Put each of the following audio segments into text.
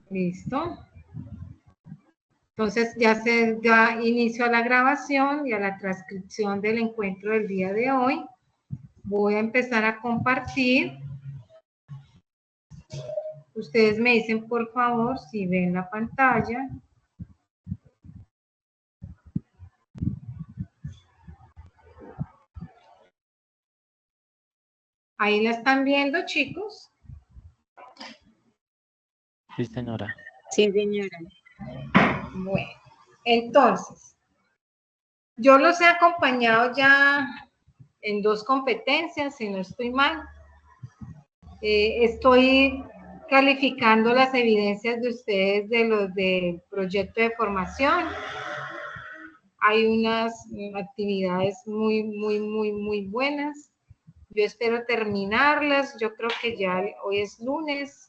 Listo. Entonces ya se da inicio a la grabación y a la transcripción del encuentro del día de hoy. Voy a empezar a compartir. Ustedes me dicen por favor si ven la pantalla. ¿Ahí la están viendo, chicos? Sí, señora. Sí, señora. Bueno, entonces, yo los he acompañado ya en 2 competencias, si no estoy mal. Estoy calificando las evidencias de ustedes de los del proyecto de formación. Hay unas actividades muy buenas. Yo espero terminarlas. Yo creo que ya hoy es lunes.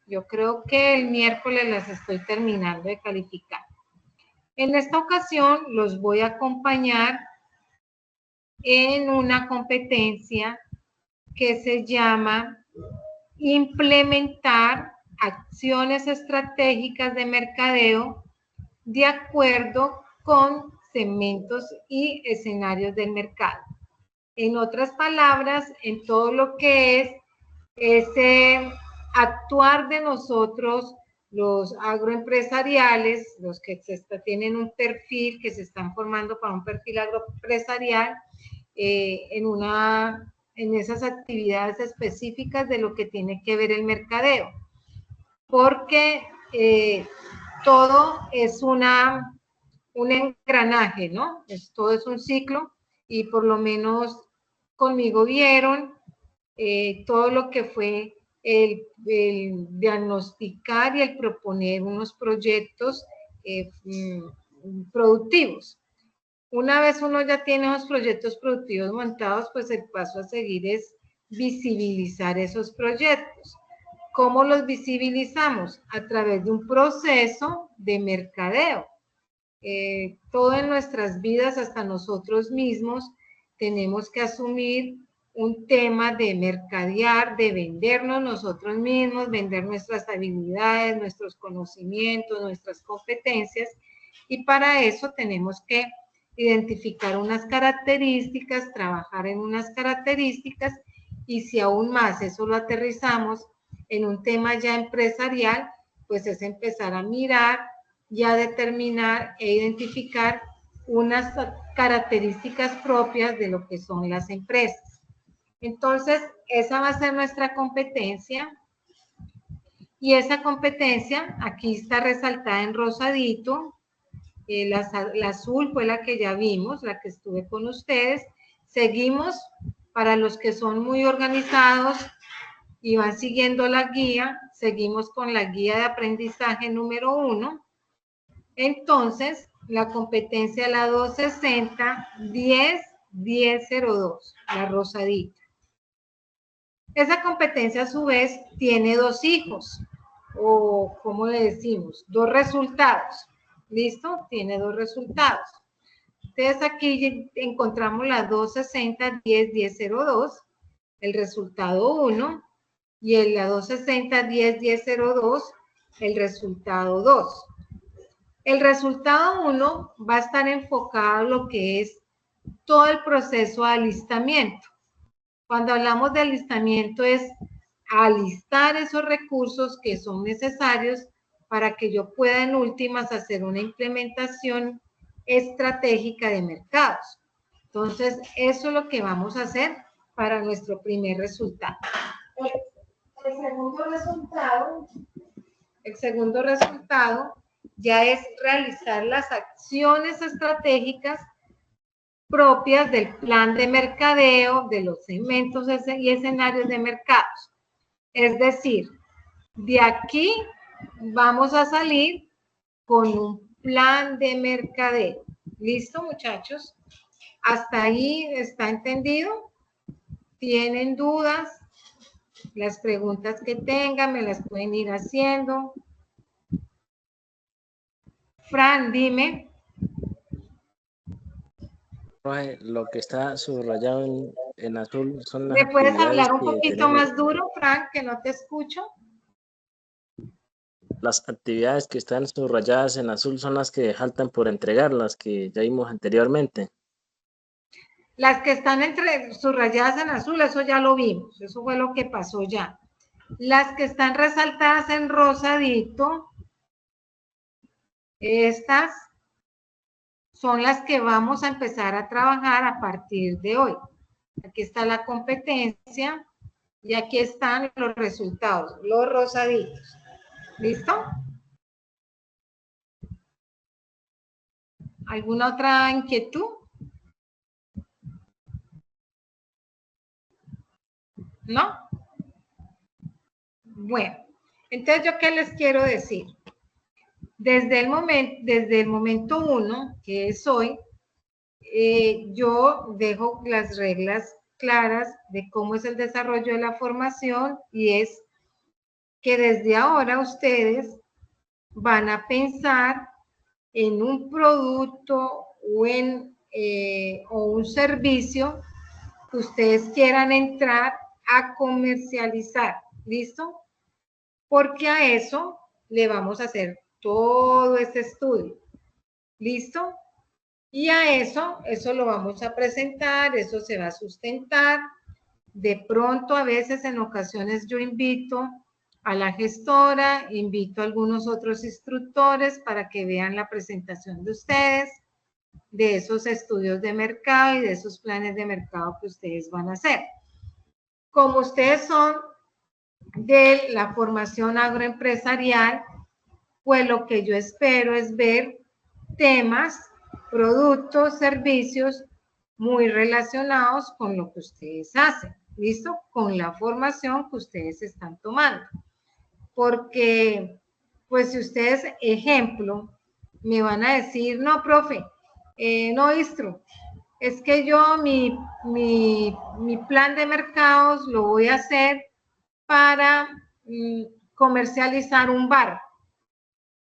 Yo creo que el miércoles las estoy terminando de calificar. En esta ocasión los voy a acompañar en una competencia que se llama implementar acciones estratégicas de mercadeo de acuerdo con segmentos y escenarios del mercado. En otras palabras, en todo lo que es ese actuar de nosotros, los agroempresariales, los que tienen un perfil, que se están formando para un perfil agroempresarial, en esas actividades específicas de lo que tiene que ver el mercadeo. Porque todo es un engranaje, ¿no? Todo es un ciclo y por lo menos conmigo vieron todo lo que fue el diagnosticar y el proponer unos proyectos productivos. Una vez uno ya tiene los proyectos productivos montados, pues el paso a seguir es visibilizar esos proyectos. ¿Cómo los visibilizamos? A través de un proceso de mercadeo. Todo en nuestras vidas, hasta nosotros mismos, tenemos que asumir un tema de mercadear, de vendernos nosotros mismos, vender nuestras habilidades, nuestros conocimientos, nuestras competencias, y para eso tenemos que identificar unas características, trabajar en unas características, y si aún más eso lo aterrizamos en un tema ya empresarial, pues es empezar a mirar y a determinar e identificar unas características propias de lo que son las empresas. Entonces, esa va a ser nuestra competencia, y esa competencia aquí está resaltada en rosadito. La azul fue la que ya vimos, la que estuve con ustedes. Seguimos, para los que son muy organizados y van siguiendo la guía, seguimos con la guía de aprendizaje número 1. Entonces, la competencia, la 260, 10-1002, la rosadita. Esa competencia, a su vez, tiene 2 hijos, o ¿cómo le decimos? 2 resultados. ¿Listo? Tiene 2 resultados. Entonces, aquí encontramos la 260, 10-1002, el resultado 1, y en la 260, 10-1002, el resultado 2. El resultado 1 va a estar enfocado a lo que es todo el proceso de alistamiento. Cuando hablamos de alistamiento es alistar esos recursos que son necesarios para que yo pueda en últimas hacer una implementación estratégica de mercados. Entonces, eso es lo que vamos a hacer para nuestro primer resultado. El segundo resultado ya es realizar las acciones estratégicas propias del plan de mercadeo, de los segmentos y escenarios de mercados. Es decir, de aquí vamos a salir con un plan de mercadeo. ¿Listo, muchachos? ¿Hasta ahí está entendido? ¿Tienen dudas? Las preguntas que tengan me las pueden ir haciendo. Fran, dime. Lo que está subrayado en azul son las ¿Me puedes actividades hablar un que poquito tenemos. más duro, Fran, que no te escucho? las actividades que están subrayadas en azul son las que faltan por entregar, las que ya vimos anteriormente. Las que están subrayadas en azul, eso ya lo vimos, eso fue lo que pasó ya. Las que están resaltadas en rosadito, estas son las que vamos a empezar a trabajar a partir de hoy. Aquí está la competencia y aquí están los resultados, los rosaditos. ¿Listo? ¿Alguna otra inquietud? ¿No? Bueno, entonces yo qué les quiero decir. Desde el momento 1, que es hoy, yo dejo las reglas claras de cómo es el desarrollo de la formación y es que desde ahora ustedes van a pensar en un producto o un servicio que ustedes quieran entrar a comercializar. ¿Listo? Porque a eso le vamos a hacer todo este estudio. ¿Listo? Y a eso lo vamos a presentar, eso se va a sustentar. De pronto, a veces, en ocasiones, yo invito a la gestora, invito a algunos otros instructores para que vean la presentación de ustedes, de esos estudios de mercado y de esos planes de mercado que ustedes van a hacer. Como ustedes son de la formación agroempresarial, pues lo que yo espero es ver temas, productos, servicios muy relacionados con lo que ustedes hacen, ¿listo? Con la formación que ustedes están tomando. Porque, pues si ustedes, ejemplo, me van a decir, no, profe, no, Istro, es que yo mi plan de mercados lo voy a hacer para comercializar un bar.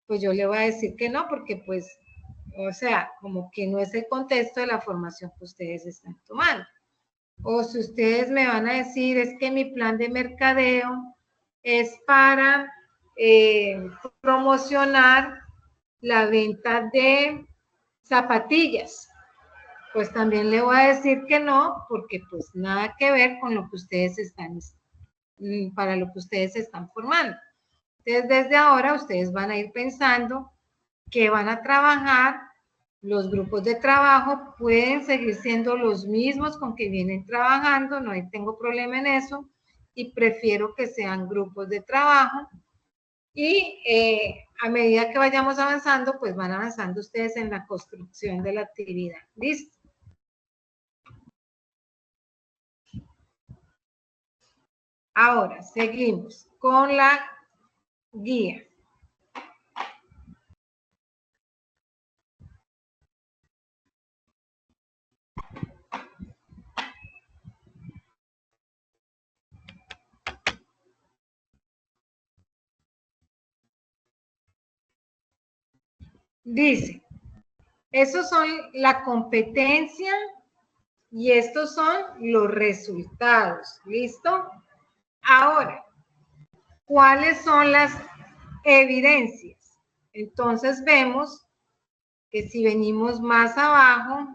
Pues yo le voy a decir que no, porque pues, o sea, como que no es el contexto de la formación que ustedes están tomando. O si ustedes me van a decir, es que mi plan de mercadeo es para promocionar la venta de zapatillas, pues también le voy a decir que no, porque pues nada que ver con lo que ustedes están, para lo que ustedes se están formando. Entonces, desde ahora ustedes van a ir pensando que van a trabajar. Los grupos de trabajo pueden seguir siendo los mismos con que vienen trabajando, no tengo problema en eso, y prefiero que sean grupos de trabajo. Y a medida que vayamos avanzando, pues van avanzando ustedes en la construcción de la actividad. ¿Listo? Ahora, seguimos con la guía. Dice, esos son la competencia y estos son los resultados. ¿Listo? Ahora, ¿cuáles son las evidencias? Entonces vemos que si venimos más abajo,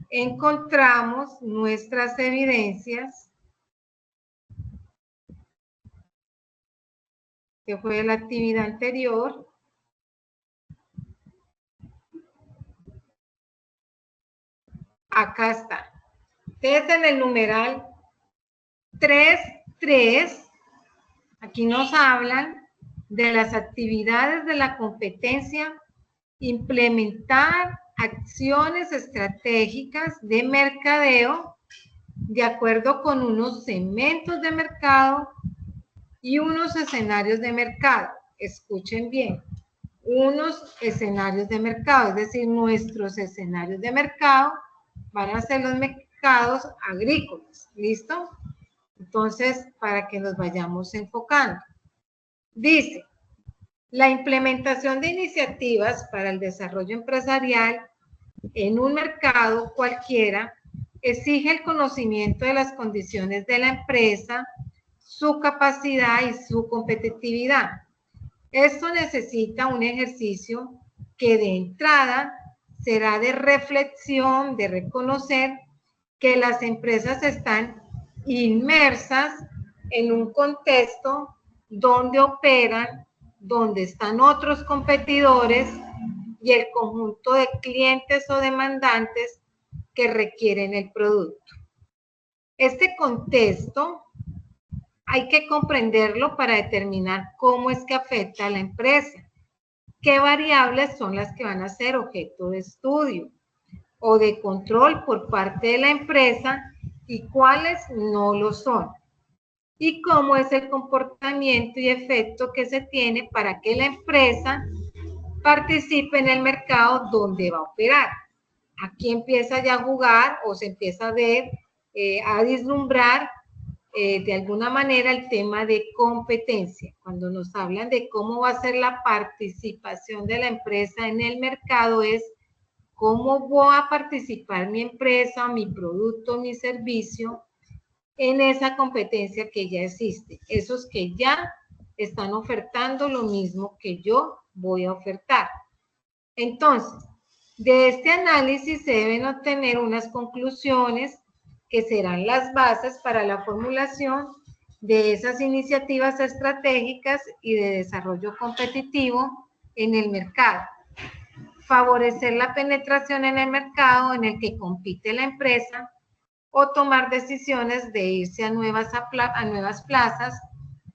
encontramos nuestras evidencias, que fue la actividad anterior. Acá está. Entonces, en el numeral 3.3, aquí nos hablan de las actividades de la competencia, implementar acciones estratégicas de mercadeo de acuerdo con unos segmentos de mercado y unos escenarios de mercado. Escuchen bien, unos escenarios de mercado, es decir, nuestros escenarios de mercado van a ser los mercados agrícolas, ¿listo? Entonces, para que nos vayamos enfocando. Dice, la implementación de iniciativas para el desarrollo empresarial en un mercado cualquiera exige el conocimiento de las condiciones de la empresa, su capacidad y su competitividad. Esto necesita un ejercicio que de entrada será de reflexión, de reconocer que las empresas están inmersas en un contexto donde operan, donde están otros competidores y el conjunto de clientes o demandantes que requieren el producto. Este contexto hay que comprenderlo para determinar cómo es que afecta a la empresa, qué variables son las que van a ser objeto de estudio o de control por parte de la empresa y cuáles no lo son, y cómo es el comportamiento y efecto que se tiene para que la empresa participe en el mercado donde va a operar. Aquí empieza ya a jugar o se empieza a ver, a vislumbrar de alguna manera el tema de competencia. Cuando nos hablan de cómo va a ser la participación de la empresa en el mercado, es cómo voy a participar mi empresa, mi producto, mi servicio en esa competencia que ya existe. Esos que ya están ofertando lo mismo que yo voy a ofertar. Entonces, de este análisis se deben obtener unas conclusiones que serán las bases para la formulación de esas iniciativas estratégicas y de desarrollo competitivo en el mercado. Favorecer la penetración en el mercado en el que compite la empresa o tomar decisiones de irse a nuevas plazas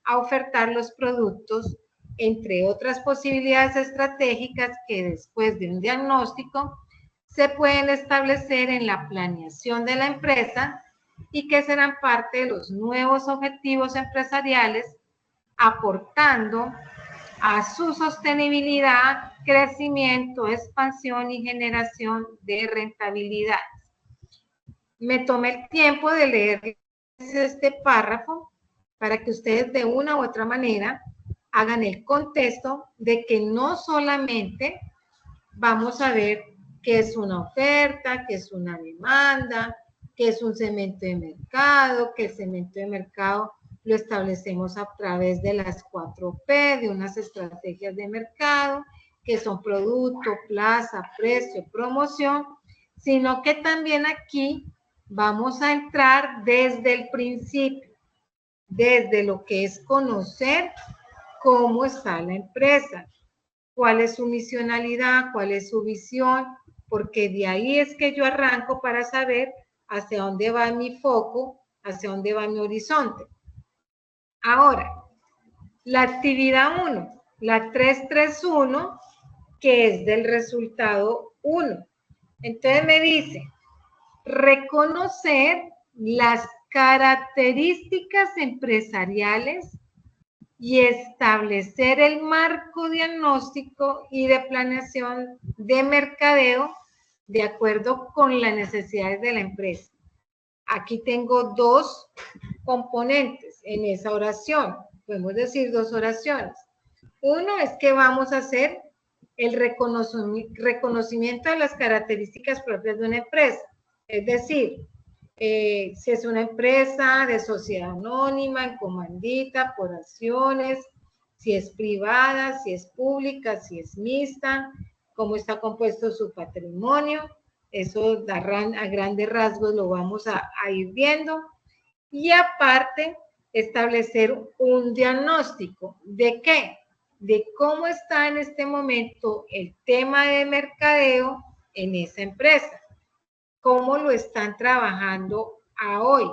a ofertar los productos, entre otras posibilidades estratégicas que después de un diagnóstico se pueden establecer en la planeación de la empresa y que serán parte de los nuevos objetivos empresariales, aportando a su sostenibilidad, crecimiento, expansión y generación de rentabilidad. Me tomé el tiempo de leer este párrafo para que ustedes de una u otra manera hagan el contexto de que no solamente vamos a ver qué es una oferta, qué es una demanda, qué es un segmento de mercado, que el segmento de mercado lo establecemos a través de las 4P, de unas estrategias de mercado, que son producto, plaza, precio, promoción, sino que también aquí vamos a entrar desde el principio, desde lo que es conocer cómo está la empresa, cuál es su misionalidad, cuál es su visión, porque de ahí es que yo arranco para saber hacia dónde va mi foco, hacia dónde va mi horizonte. Ahora, la actividad 1, la 331, que es del resultado 1. Entonces me dice, reconocer las características empresariales y establecer el marco diagnóstico y de planeación de mercadeo de acuerdo con las necesidades de la empresa. Aquí tengo dos componentes en esa oración. Podemos decir dos oraciones. Uno es que vamos a hacer el reconocimiento de las características propias de una empresa. Es decir, si es una empresa de sociedad anónima, en comandita, por acciones, si es privada, si es pública, si es mixta, cómo está compuesto su patrimonio. Eso a grandes rasgos lo vamos a ir viendo. Y aparte, establecer un diagnóstico. ¿De qué? De cómo está en este momento el tema de mercadeo en esa empresa. Cómo lo están trabajando a hoy.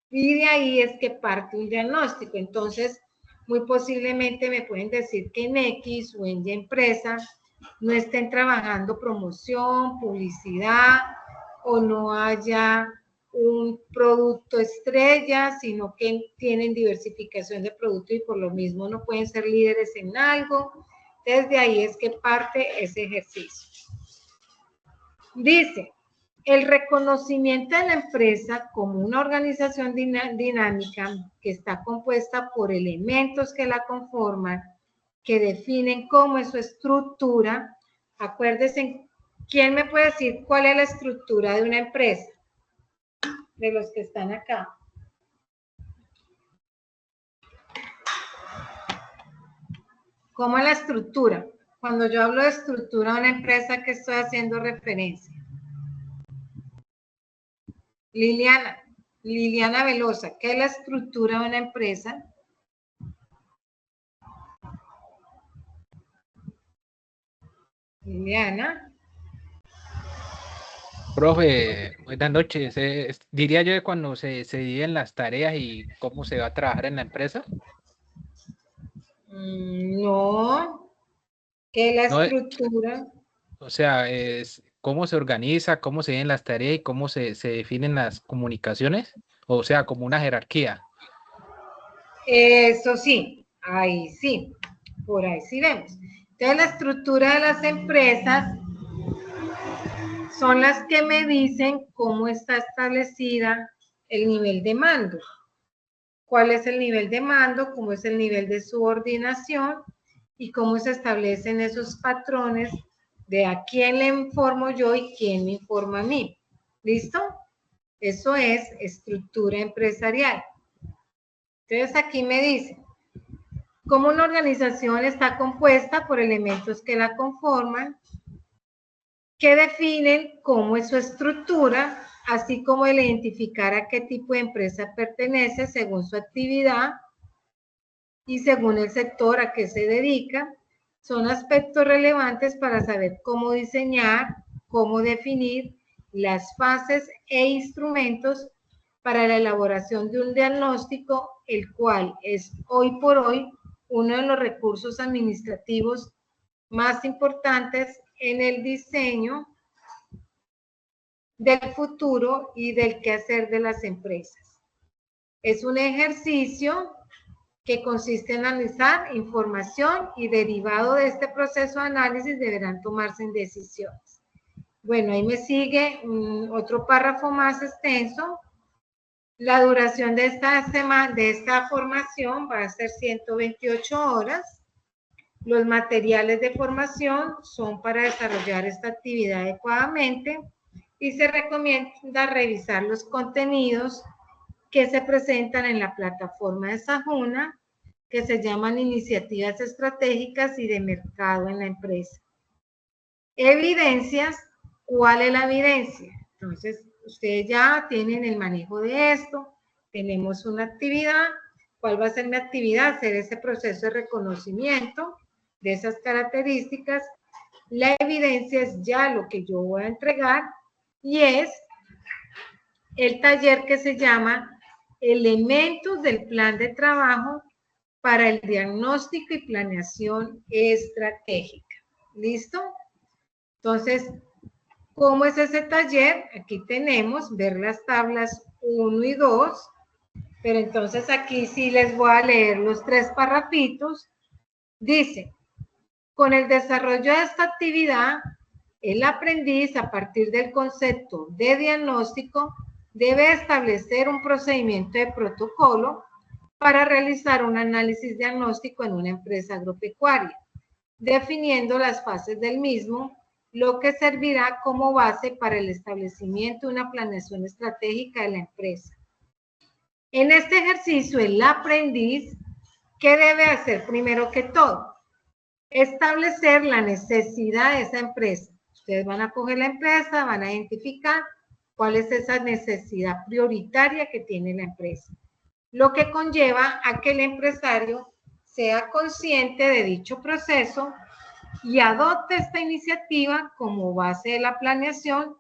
Y de ahí es que parte un diagnóstico. Entonces, muy posiblemente me pueden decir que en X o en Y empresa no estén trabajando promoción, publicidad o no haya un producto estrella, sino que tienen diversificación de productos y por lo mismo no pueden ser líderes en algo. Desde ahí es que parte ese ejercicio. Dice, el reconocimiento de la empresa como una organización dinámica que está compuesta por elementos que la conforman, que definen cómo es su estructura. Acuérdense, ¿quién me puede decir cuál es la estructura de una empresa? de los que están acá. ¿Cómo es la estructura? Cuando yo hablo de estructura de una empresa, ¿qué estoy haciendo referencia? Liliana Velosa, ¿qué es la estructura de una empresa? Liliana. Profe, buenas noches. Diría yo que cuando se dividen las tareas y cómo se va a trabajar en la empresa. No, ¿qué es la No, estructura? o sea, es cómo se organiza, cómo se dividen las tareas y cómo se definen las comunicaciones. O sea, como una jerarquía. Eso sí, por ahí sí vemos. Entonces, la estructura de las empresas son las que me dicen cómo está establecida el nivel de mando. ¿Cuál es el nivel de mando? ¿Cómo es el nivel de subordinación? Y cómo se establecen esos patrones de a quién le informo yo y quién me informa a mí. ¿Listo? Eso es estructura empresarial. Entonces aquí me dice cómo una organización está compuesta por elementos que la conforman, que definen cómo es su estructura, así como el identificar a qué tipo de empresa pertenece según su actividad y según el sector a que se dedica, son aspectos relevantes para saber cómo diseñar, cómo definir las fases e instrumentos para la elaboración de un diagnóstico, el cual es hoy por hoy uno de los recursos administrativos más importantes en el diseño del futuro y del quehacer de las empresas. Es un ejercicio que consiste en analizar información y derivado de este proceso de análisis deberán tomarse en decisiones. Bueno, ahí me sigue otro párrafo más extenso. La duración de esta formación va a ser 128 horas. Los materiales de formación son para desarrollar esta actividad adecuadamente y se recomienda revisar los contenidos que se presentan en la plataforma de Sajuna, que se llaman iniciativas estratégicas y de mercado en la empresa. Evidencias, ¿cuál es la evidencia? Entonces, ustedes ya tienen el manejo de esto, tenemos una actividad, ¿cuál va a ser mi actividad? Hacer ese proceso de reconocimiento de esas características. La evidencia es ya lo que yo voy a entregar y es el taller que se llama Elementos del Plan de Trabajo para el Diagnóstico y Planeación Estratégica. ¿Listo? Entonces, ¿cómo es ese taller? Aquí tenemos ver las tablas 1 y 2, pero entonces aquí sí les voy a leer los 3 parrafitos. Dice, con el desarrollo de esta actividad, el aprendiz, a partir del concepto de diagnóstico, debe establecer un procedimiento de protocolo para realizar un análisis diagnóstico en una empresa agropecuaria, definiendo las fases del mismo, lo que servirá como base para el establecimiento de una planeación estratégica de la empresa. En este ejercicio, el aprendiz, ¿qué debe hacer primero que todo? Establecer la necesidad de esa empresa. Ustedes van a coger la empresa, van a identificar cuál es esa necesidad prioritaria que tiene la empresa, lo que conlleva a que el empresario sea consciente de dicho proceso y adopte esta iniciativa como base de la planeación,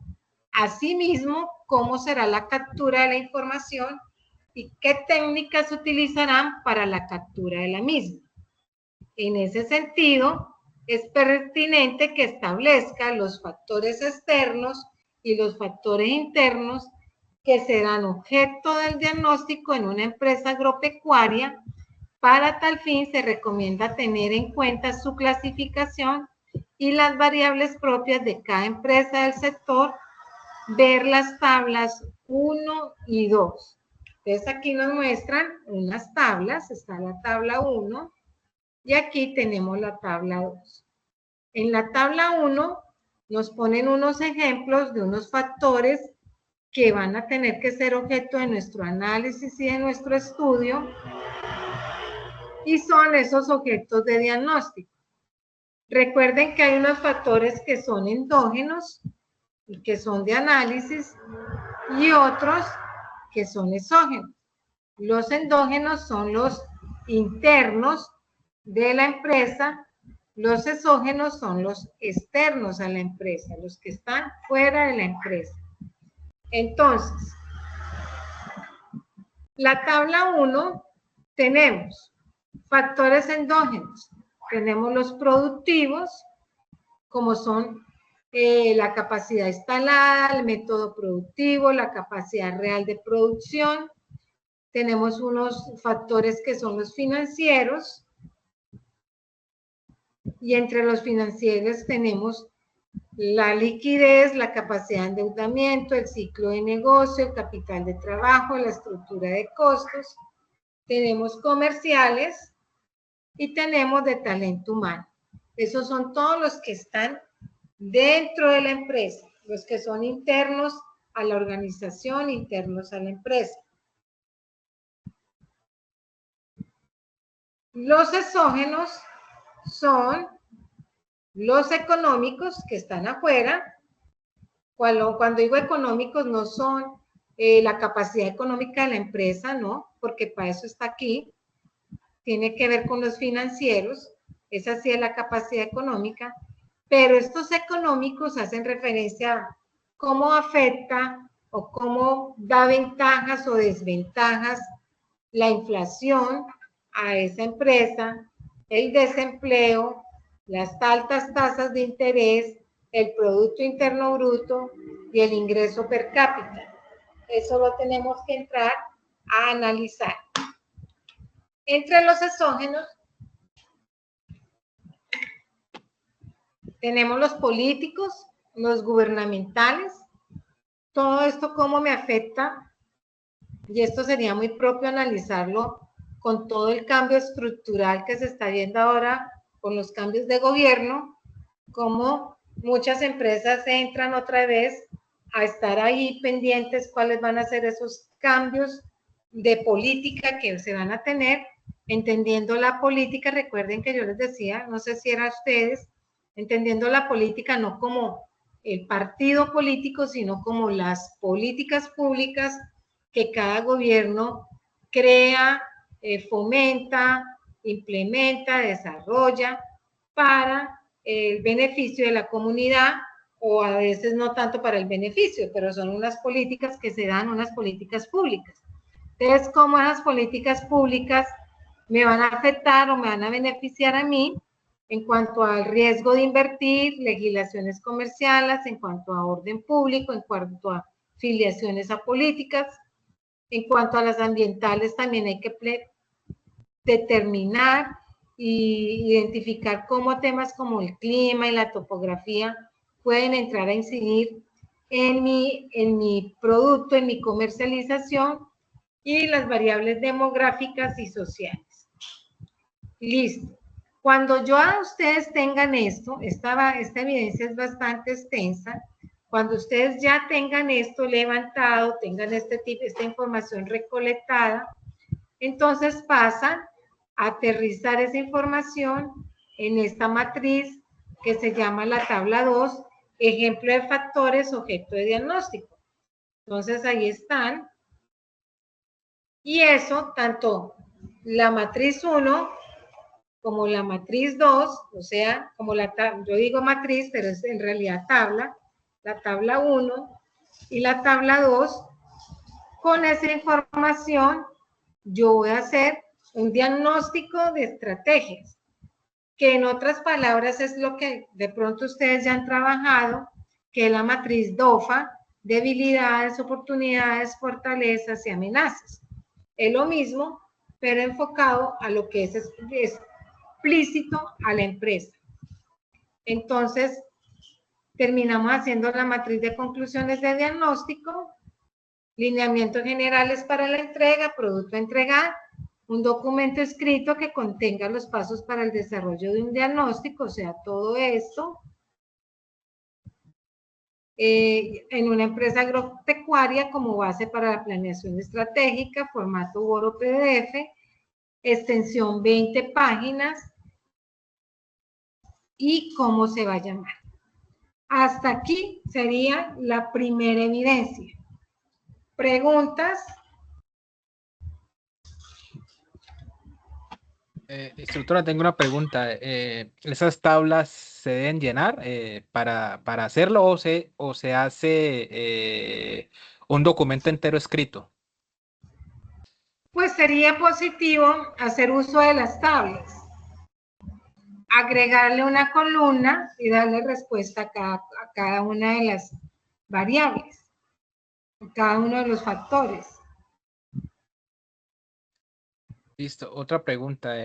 asimismo, cómo será la captura de la información y qué técnicas se utilizarán para la captura de la misma. En ese sentido, es pertinente que establezca los factores externos y los factores internos que serán objeto del diagnóstico en una empresa agropecuaria. Para tal fin, se recomienda tener en cuenta su clasificación y las variables propias de cada empresa del sector, ver las tablas 1 y 2. Entonces, aquí nos muestran unas tablas, está la tabla 1 y aquí tenemos la tabla 2. En la tabla 1 nos ponen unos ejemplos de unos factores que van a tener que ser objeto de nuestro análisis y de nuestro estudio, y son esos objetos de diagnóstico. Recuerden que hay unos factores que son endógenos y que son de análisis, y otros que son exógenos. Los endógenos son los internos de la empresa, los exógenos son los externos a la empresa, los que están fuera de la empresa. Entonces, la tabla 1 tenemos factores endógenos, tenemos los productivos, como son la capacidad instalada, el método productivo, la capacidad real de producción. Tenemos unos factores que son los financieros, y entre los financieros tenemos la liquidez, la capacidad de endeudamiento, el ciclo de negocio, el capital de trabajo, la estructura de costos. Tenemos comerciales y tenemos de talento humano. Esos son todos los que están dentro de la empresa, los que son internos a la organización, internos a la empresa. Los exógenos son los económicos que están afuera. Cuando digo económicos, no son la capacidad económica de la empresa, ¿no? Porque para eso está aquí. Tiene que ver con los financieros. Esa sí es la capacidad económica. Pero estos económicos hacen referencia a cómo afecta o cómo da ventajas o desventajas la inflación a esa empresa, el desempleo, las altas tasas de interés, el Producto Interno Bruto y el ingreso per cápita. Eso lo tenemos que entrar a analizar. Entre los exógenos tenemos los políticos, los gubernamentales. Todo esto cómo me afecta, y esto sería muy propio analizarlo con todo el cambio estructural que se está viendo ahora con los cambios de gobierno, cómo muchas empresas entran otra vez a estar ahí pendientes cuáles van a ser esos cambios de política que se van a tener, entendiendo la política. Recuerden que yo les decía, no sé si era ustedes, entendiendo la política no como el partido político, sino como las políticas públicas que cada gobierno crea, fomenta, implementa, desarrolla para el beneficio de la comunidad, o a veces no tanto para el beneficio, pero son unas políticas que se dan, unas políticas públicas. Entonces, ¿cómo esas políticas públicas me van a afectar o me van a beneficiar a mí en cuanto al riesgo de invertir, legislaciones comerciales, en cuanto a orden público, en cuanto a filiaciones a políticas? En cuanto a las ambientales, también hay que determinar y identificar cómo temas como el clima y la topografía pueden entrar a incidir en mi producto, en mi comercialización, y las variables demográficas y sociales. Listo. Cuando a ustedes tengan esto, esta evidencia es bastante extensa. Cuando ustedes ya tengan esto levantado, tengan esta información recolectada, entonces pasan a aterrizar esa información en esta matriz que se llama la tabla 2, ejemplo de factores, objeto de diagnóstico. Entonces ahí están. Y eso, tanto la matriz 1 como la matriz 2, o sea, como yo digo matriz, pero es en realidad tabla, la tabla 1 y la tabla 2, con esa información yo voy a hacer un diagnóstico de estrategias, que en otras palabras es lo que de pronto ustedes ya han trabajado, que es la matriz DOFA, debilidades, oportunidades, fortalezas y amenazas. Es lo mismo, pero enfocado a lo que es explícito a la empresa. Entonces, terminamos haciendo la matriz de conclusiones de diagnóstico, lineamientos generales para la entrega, producto a entregar, un documento escrito que contenga los pasos para el desarrollo de un diagnóstico, o sea, todo esto. en una empresa agropecuaria como base para la planeación estratégica, formato Word o PDF, extensión 20 páginas y cómo se va a llamar. Hasta aquí sería la primera evidencia. ¿Preguntas? Instructora, tengo una pregunta. ¿Esas tablas se deben llenar para hacerlo o se hace un documento entero escrito? Pues sería positivo hacer uso de las tablas, agregarle una columna y darle respuesta a cada una de las variables, a cada uno de los factores. Listo, otra pregunta.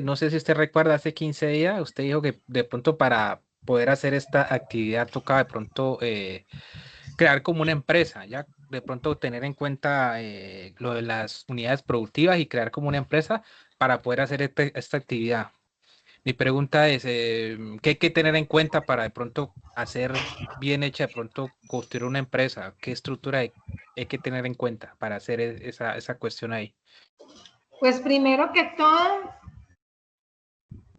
No sé si usted recuerda, hace 15 días usted dijo que de pronto para poder hacer esta actividad tocaba de pronto crear como una empresa, ya de pronto tener en cuenta lo de las unidades productivas y crear como una empresa para poder hacer esta actividad. Mi pregunta es, ¿qué hay que tener en cuenta para de pronto hacer bien hecha, de pronto construir una empresa? ¿Qué estructura hay que tener en cuenta para hacer esa cuestión ahí? Pues primero que todo,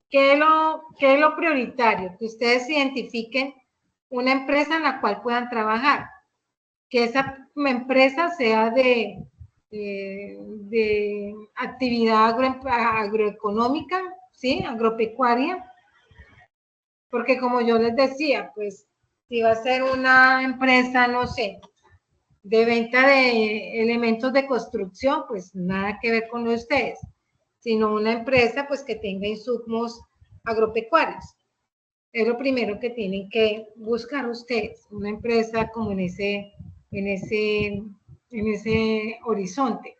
¿qué es lo prioritario? Que ustedes identifiquen una empresa en la cual puedan trabajar. Que esa empresa sea de actividad agroeconómica, ¿sí? Agropecuaria. Porque como yo les decía, pues si va a ser una empresa, no sé, de venta de elementos de construcción, pues nada que ver con ustedes, sino una empresa pues que tenga insumos agropecuarios. Es lo primero que tienen que buscar ustedes, una empresa como en ese horizonte.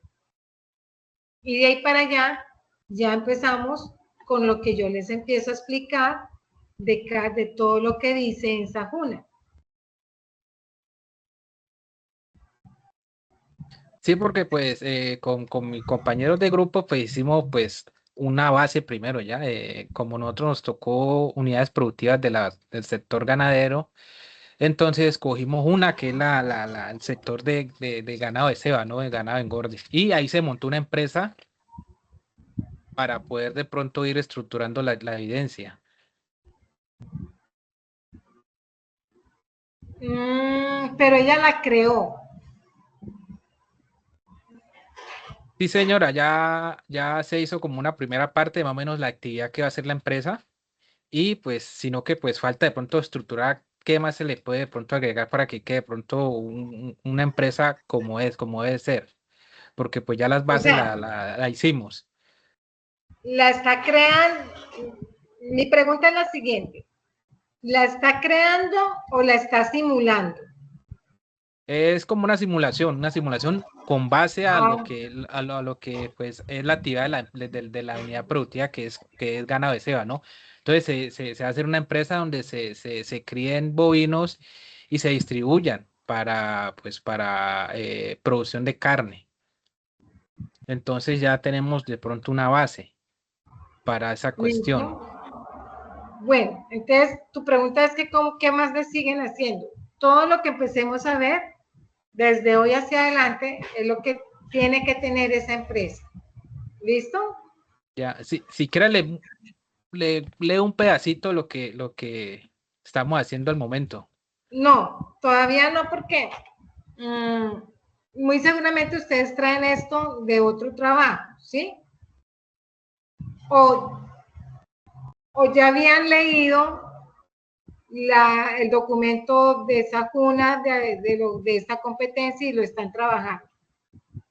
Y de ahí para allá ya empezamos con lo que yo les empiezo a explicar de todo lo que dice en Sahuna. Sí, porque pues con mis compañeros de grupo pues hicimos pues una base primero ya, como nosotros nos tocó unidades productivas del sector ganadero, entonces escogimos una que es el sector de ganado de ceba, ¿no? De ganado de engorde. Y ahí se montó una empresa para poder de pronto ir estructurando la evidencia. Pero ella la creó. Sí, señora, ya se hizo como una primera parte de más o menos la actividad que va a hacer la empresa. Y pues, sino que pues falta de pronto estructurar qué más se le puede de pronto agregar para que quede de pronto una empresa como debe ser, porque pues ya las O bases sea, la hicimos. la está creando. Mi pregunta es la siguiente. ¿La está creando o la está simulando? Es como una simulación con base a lo Ah, que, a lo que pues es la actividad de la unidad productiva que es ganado de ceba, ¿no? Entonces se va a hacer una empresa donde se críen bovinos y se distribuyan para producción de carne. Entonces ya tenemos de pronto una base para esa cuestión. listo. Bueno, entonces tu pregunta es que ¿qué más le siguen haciendo? Todo lo que empecemos a ver desde hoy hacia adelante es lo que tiene que tener esa empresa. ¿Listo? Ya, si quiere le leo un pedacito de lo que estamos haciendo al momento. No, todavía no, porque muy seguramente ustedes traen esto de otro trabajo, ¿sí? O, o ya habían leído el documento de esa cuna, de esta competencia y lo están trabajando.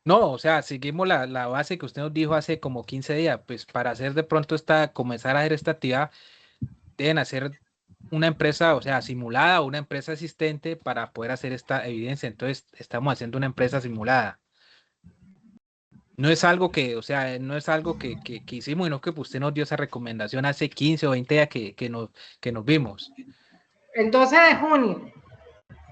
No, o sea, seguimos la base que usted nos dijo hace como 15 días, pues para hacer de pronto comenzar a hacer esta actividad, deben hacer una empresa, o sea, simulada o una empresa asistente para poder hacer esta evidencia. Entonces, estamos haciendo una empresa simulada. No es algo que, o sea, no es algo que hicimos, sino que pues, usted nos dio esa recomendación hace 15 o 20 días que nos vimos. El 12 de junio.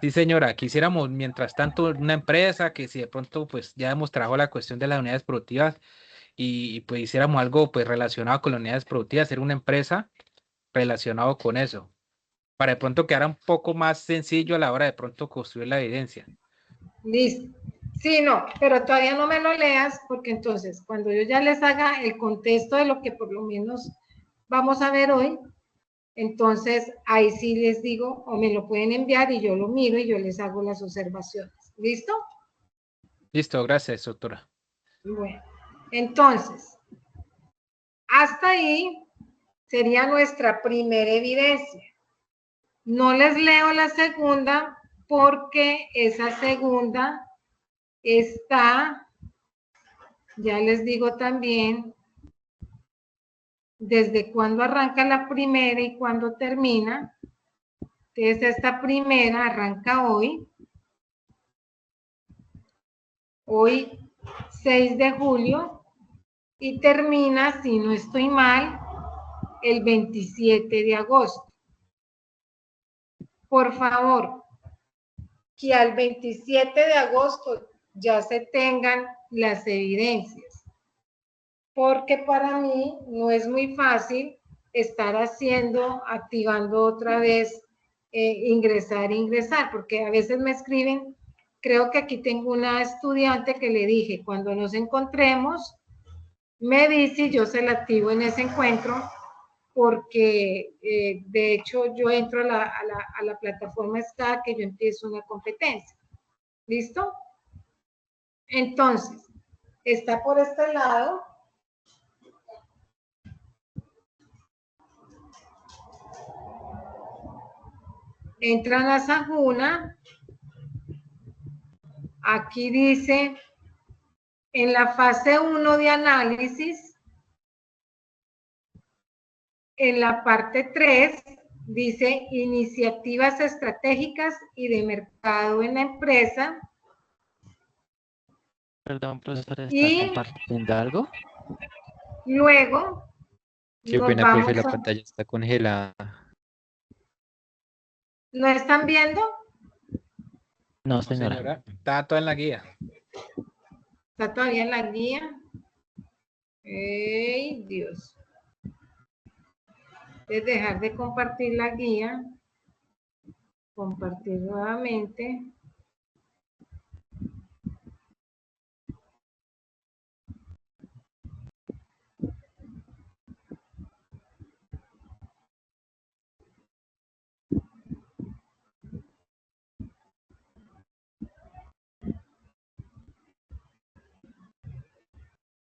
Sí, señora, quisiéramos mientras tanto una empresa que si de pronto pues ya hemos trabajado la cuestión de las unidades productivas pues hiciéramos algo pues relacionado con las unidades productivas, hacer una empresa relacionado con eso. para de pronto quedar un poco más sencillo a la hora de pronto construir la evidencia. Listo. Sí, no, pero todavía no me lo leas porque entonces cuando yo ya les haga el contexto de lo que por lo menos vamos a ver hoy, entonces ahí sí les digo o me lo pueden enviar y yo lo miro y yo les hago las observaciones. ¿Listo? Listo, gracias, doctora. Bueno, entonces, hasta ahí sería nuestra primera evidencia. No les leo la segunda porque esa segunda está, ya les digo también, desde cuándo arranca la primera y cuándo termina. Entonces, esta primera arranca hoy 6 de julio, y termina, si no estoy mal, el 27 de agosto. Por favor, que al 27 de agosto ya se tengan las evidencias, porque para mí no es muy fácil estar activando otra vez, ingresar, porque a veces me escriben, creo que aquí tengo una estudiante que le dije, cuando nos encontremos, me dice y yo se la activo en ese encuentro, porque de hecho yo entro a la plataforma SCA que yo empiezo una competencia. ¿Listo? Entonces, está por este lado. Entran a Sajuna. Aquí dice, en la fase 1 de análisis, en la parte 3, dice iniciativas estratégicas y de mercado en la empresa. Perdón, profesora, ¿está Y compartiendo algo? luego Qué nos pena, profe, vamos la a... pantalla está congelada. ¿Lo están viendo? No, No, señora. señora, está todo en la guía. ¿Está todavía en la guía? ¡Ey, Dios! Es dejar de compartir la guía. Compartir nuevamente.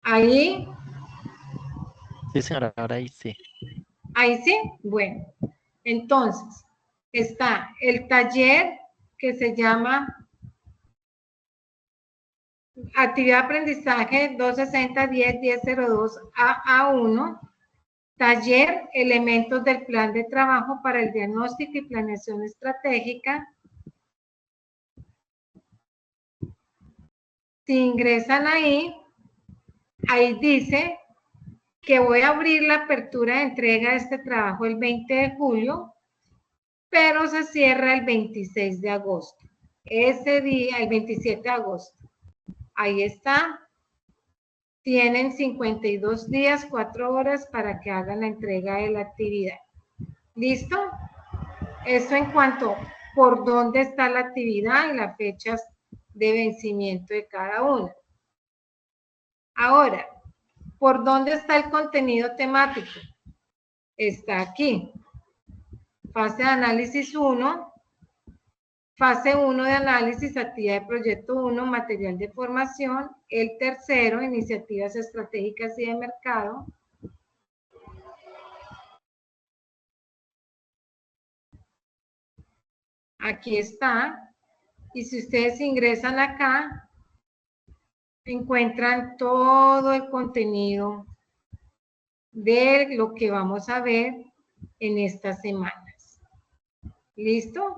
Ahí, Sí, señora, ahora ahí sí. ahí sí. Bueno, entonces está el taller que se llama Actividad de Aprendizaje 260-10-1002 AA1. Taller Elementos del Plan de Trabajo para el Diagnóstico y Planeación Estratégica. Si ingresan ahí, ahí dice que voy a abrir la apertura de entrega de este trabajo el 20 de julio, pero se cierra el 26 de agosto. Ese día, el 27 de agosto. Ahí está. Tienen 52 días, 4 horas para que hagan la entrega de la actividad. ¿Listo? Eso en cuanto por dónde está la actividad y las fechas de vencimiento de cada uno. Ahora, ¿por dónde está el contenido temático? Está aquí. Fase de análisis 1, fase 1 de análisis, actividad de proyecto 1, material de formación. El tercero, iniciativas estratégicas y de mercado. Aquí está. Y si ustedes ingresan acá, encuentran todo el contenido de lo que vamos a ver en estas semanas. ¿Listo?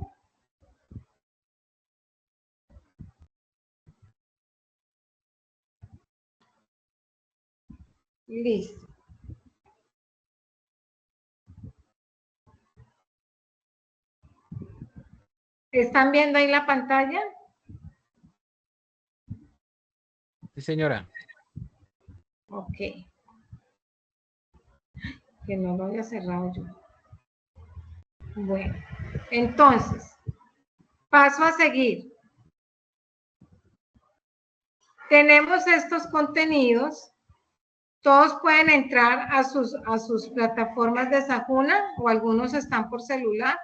Listo. ¿Están viendo ahí la pantalla? Sí, señora. Ok. Que no lo haya cerrado yo. Bueno, Entonces, paso a seguir. Tenemos estos contenidos. Todos pueden entrar a sus plataformas de Sajuna o algunos están por celular.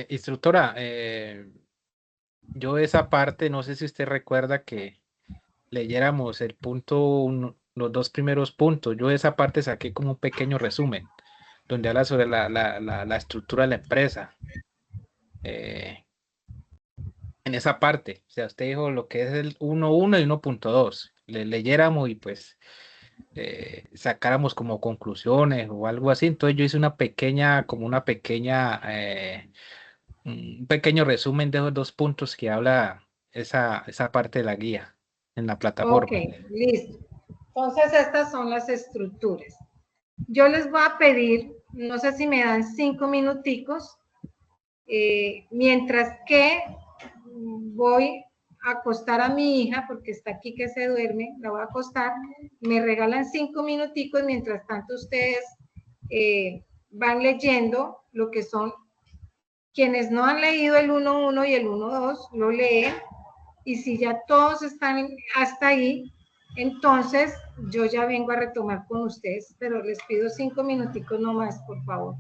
Instructora, yo esa parte, no sé si usted recuerda que leyéramos el punto, los dos primeros puntos. Yo esa parte saqué como un pequeño resumen, donde habla sobre la estructura de la empresa. En esa parte, o sea, usted dijo lo que es el 1.1 y 1.2. Le leyéramos y pues sacáramos como conclusiones o algo así. Entonces yo hice una pequeña, un pequeño resumen de esos dos puntos que habla esa parte de la guía en la plataforma. Ok, listo. Entonces estas son las estructuras. Yo les voy a pedir, no sé si me dan 5 minuticos, mientras que voy a acostar a mi hija, porque está aquí que se duerme, la voy a acostar, me regalan 5 minuticos, mientras tanto ustedes van leyendo lo que son, quienes no han leído el 1.1 y el 1.2, lo leen, y si ya todos están hasta ahí, entonces yo ya vengo a retomar con ustedes, pero les pido 5 minuticos nomás, por favor.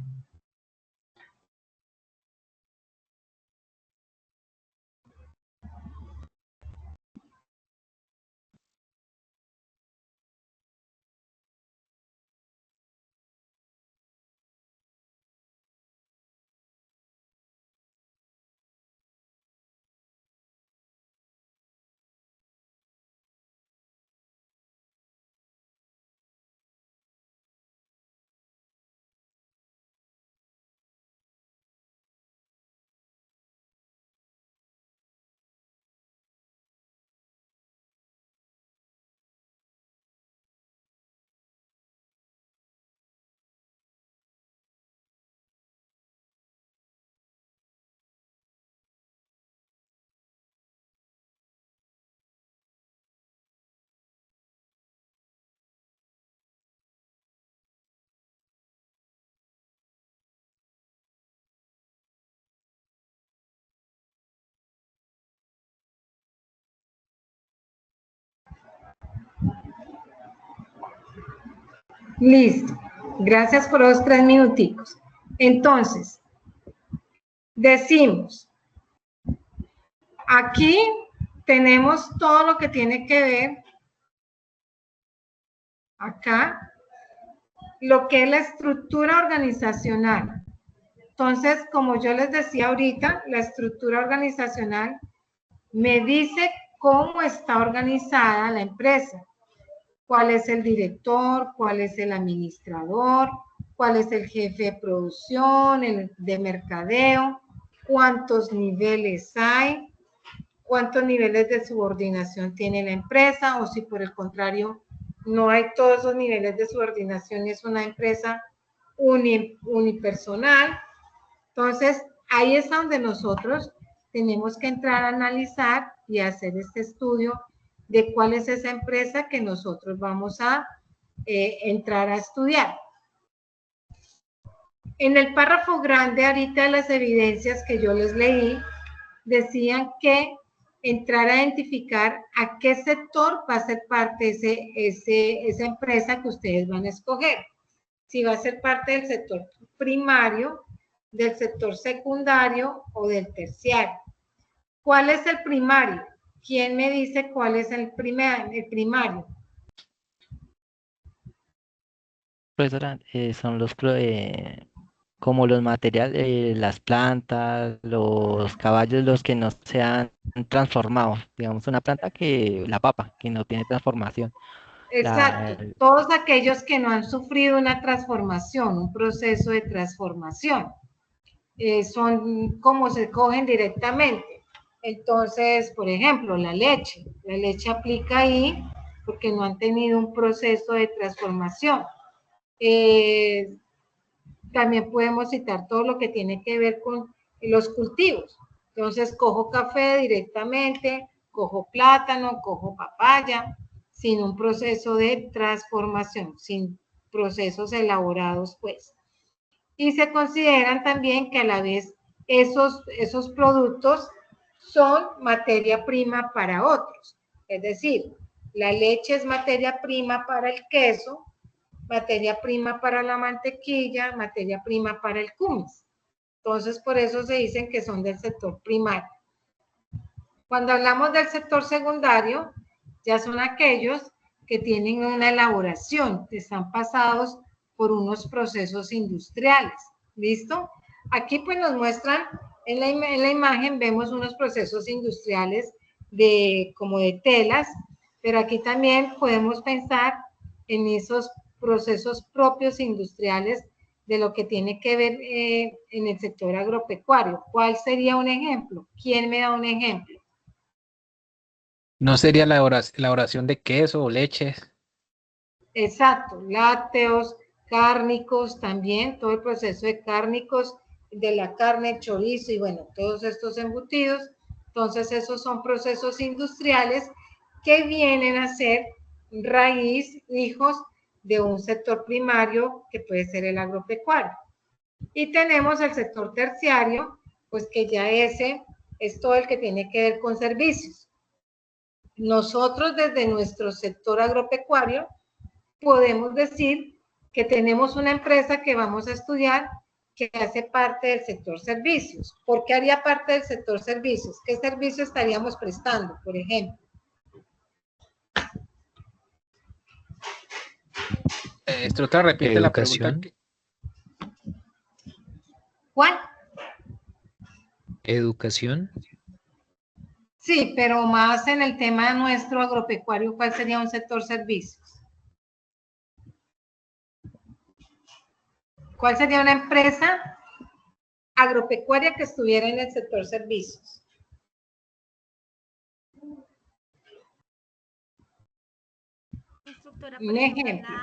Listo. Gracias por los 3 minuticos. Entonces, decimos, aquí tenemos todo lo que tiene que ver, acá, lo que es la estructura organizacional. Entonces, como yo les decía ahorita, la estructura organizacional me dice cómo está organizada la empresa. Cuál es el director, cuál es el administrador, cuál es el jefe de producción, el de mercadeo, cuántos niveles hay, cuántos niveles de subordinación tiene la empresa, o si por el contrario no hay todos esos niveles de subordinación y es una empresa unipersonal. Entonces, ahí es donde nosotros tenemos que entrar a analizar y hacer este estudio de cuál es esa empresa que nosotros vamos a entrar a estudiar. En el párrafo grande ahorita de las evidencias que yo les leí, decían que entrar a identificar a qué sector va a ser parte esa empresa que ustedes van a escoger. Si va a ser parte del sector primario, del sector secundario o del terciario. ¿Cuál es el primario? ¿Quién me dice cuál es el primario? Profesora, son como los materiales, las plantas, los caballos, los que no se han transformado. Digamos, una planta la papa, que no tiene transformación. Exacto, todos aquellos que no han sufrido una transformación, un proceso de transformación, son como se cogen directamente. Entonces, por ejemplo, la leche aplica ahí porque no han tenido un proceso de transformación. También podemos citar todo lo que tiene que ver con los cultivos. Entonces, cojo café directamente, cojo plátano, cojo papaya, sin un proceso de transformación, sin procesos elaborados, pues. y se consideran también que a la vez esos productos son materia prima para otros. Es decir, la leche es materia prima para el queso, materia prima para la mantequilla, materia prima para el kumis. Entonces, por eso se dicen que son del sector primario. Cuando hablamos del sector secundario, ya son aquellos que tienen una elaboración, que están pasados por unos procesos industriales. ¿Listo? Aquí pues nos muestran, en la imagen vemos unos procesos industriales como de telas, pero aquí también podemos pensar en esos procesos propios industriales de lo que tiene que ver en el sector agropecuario. ¿Cuál sería un ejemplo? ¿Quién me da un ejemplo? ¿No sería la elaboración de queso o leches? Exacto, lácteos, cárnicos también, todo el proceso de cárnicos, de la carne, chorizo y bueno, todos estos embutidos. Entonces, esos son procesos industriales que vienen a ser raíz, hijos de un sector primario que puede ser el agropecuario. Y tenemos el sector terciario, pues que ya ese es todo el que tiene que ver con servicios. Nosotros desde nuestro sector agropecuario podemos decir que tenemos una empresa que vamos a estudiar que hace parte del sector servicios. ¿Por qué haría parte del sector servicios? ¿Qué servicio estaríamos prestando, por ejemplo? Instructora, repite la pregunta. Educación. ¿Cuál? Educación. Sí, pero más en el tema nuestro agropecuario, ¿cuál sería un sector servicios? ¿Cuál sería una empresa agropecuaria que estuviera en el sector servicios? Instructora, Un por ejemplo, ejemplo.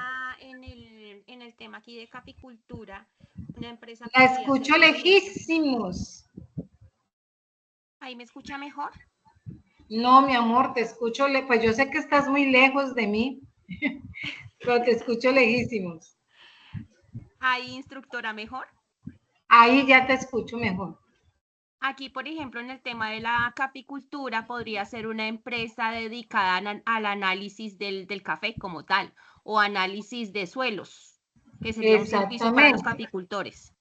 en el tema aquí de capicultura, una empresa La podría escucho ser, por ejemplo, lejísimos. ¿ahí me escucha mejor? No, mi amor, te escucho, pues yo sé que estás muy lejos de mí, pero te escucho lejísimos. ¿Ahí, instructora, mejor? Ahí ya te escucho mejor. Aquí, por ejemplo, en el tema de la capicultura, podría ser una empresa dedicada al análisis del café como tal, o análisis de suelos, que sería un servicio para los Exactamente. capicultores.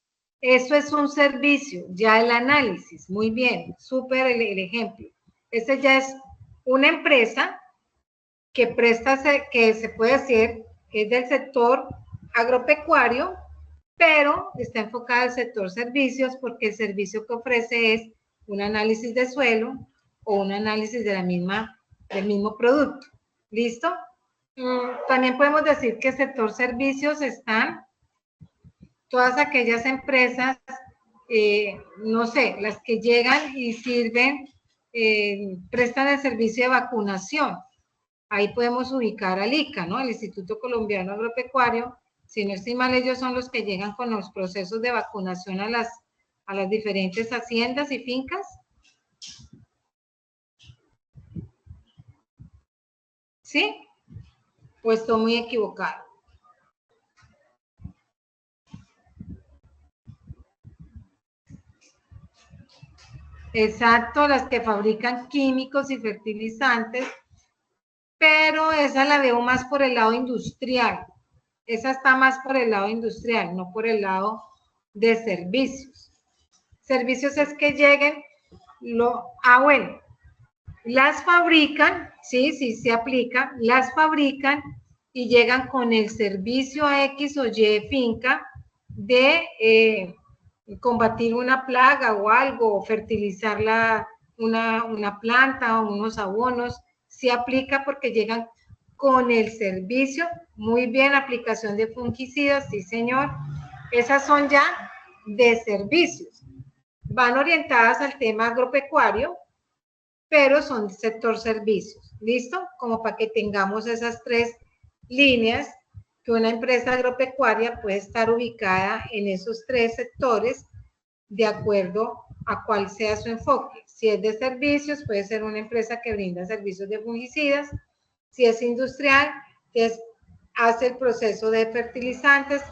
Eso es un servicio, ya el análisis, muy bien, súper el ejemplo. Ese ya es una empresa que presta, que se puede decir que es del sector agropecuario, pero está enfocada al sector servicios porque el servicio que ofrece es un análisis de suelo o un análisis de del mismo producto. ¿Listo? También podemos decir que el sector servicios están todas aquellas empresas, no sé, las que llegan y sirven, prestan el servicio de vacunación. Ahí podemos ubicar al ICA, ¿no? El Instituto Colombiano Agropecuario. Si no estoy mal, ellos son los que llegan con los procesos de vacunación a las diferentes haciendas y fincas. ¿Sí? Pues estoy muy equivocado. Exacto, las que fabrican químicos y fertilizantes, pero esa la veo más por el lado industrial. Esa está más por el lado industrial, no por el lado de servicios. Servicios es que lleguen, bueno, las fabrican, sí, se aplica, las fabrican y llegan con el servicio a X o Y finca de combatir una plaga o algo, o fertilizar una planta o unos abonos, se aplica porque llegan con el servicio, muy bien, aplicación de fungicidas, sí señor, esas son ya de servicios, van orientadas al tema agropecuario, pero son sector servicios, ¿listo? Como para que tengamos esas tres líneas, que una empresa agropecuaria puede estar ubicada en esos tres sectores de acuerdo a cuál sea su enfoque. Si es de servicios, puede ser una empresa que brinda servicios de fungicidas. Si es industrial, hace el proceso de fertilizantes.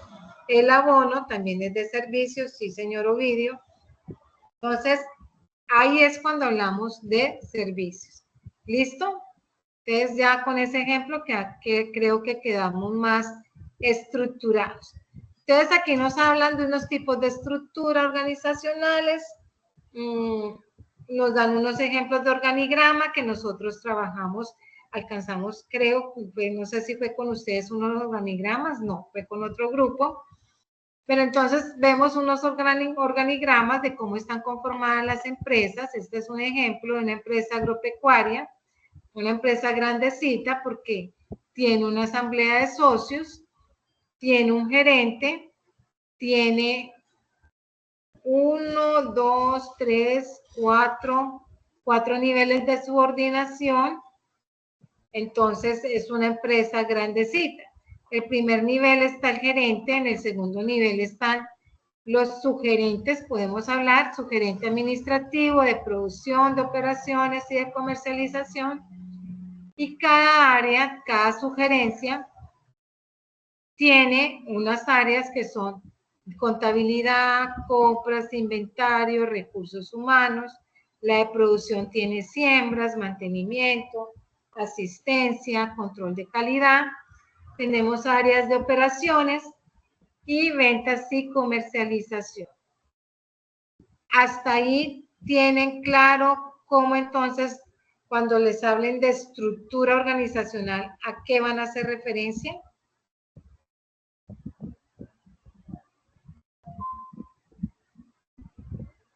El abono también es de servicios, sí, señor Ovidio. Entonces, ahí es cuando hablamos de servicios. ¿Listo? Entonces, ya con ese ejemplo que creo que quedamos más estructurados. Entonces, aquí nos hablan de unos tipos de estructura organizacionales. Nos dan unos ejemplos de organigrama que nosotros trabajamos, alcanzamos, creo, no sé si fue con ustedes unos organigramas, no, fue con otro grupo. Pero entonces vemos unos organigramas de cómo están conformadas las empresas. Este es un ejemplo de una empresa agropecuaria, una empresa grandecita porque tiene una asamblea de socios, tiene un gerente, tiene 1, 2, 3, 4 niveles de subordinación. Entonces es una empresa grandecita. El primer nivel está el gerente, en el segundo nivel están los subgerentes, podemos hablar, subgerente administrativo, de producción, de operaciones y de comercialización. Y cada área, cada sugerencia, tiene unas áreas que son contabilidad, compras, inventario, recursos humanos. La de producción tiene siembras, mantenimiento, asistencia, control de calidad. Tenemos áreas de operaciones y ventas y comercialización. Hasta ahí tienen claro cómo entonces, cuando les hablen de estructura organizacional, ¿a qué van a hacer referencia?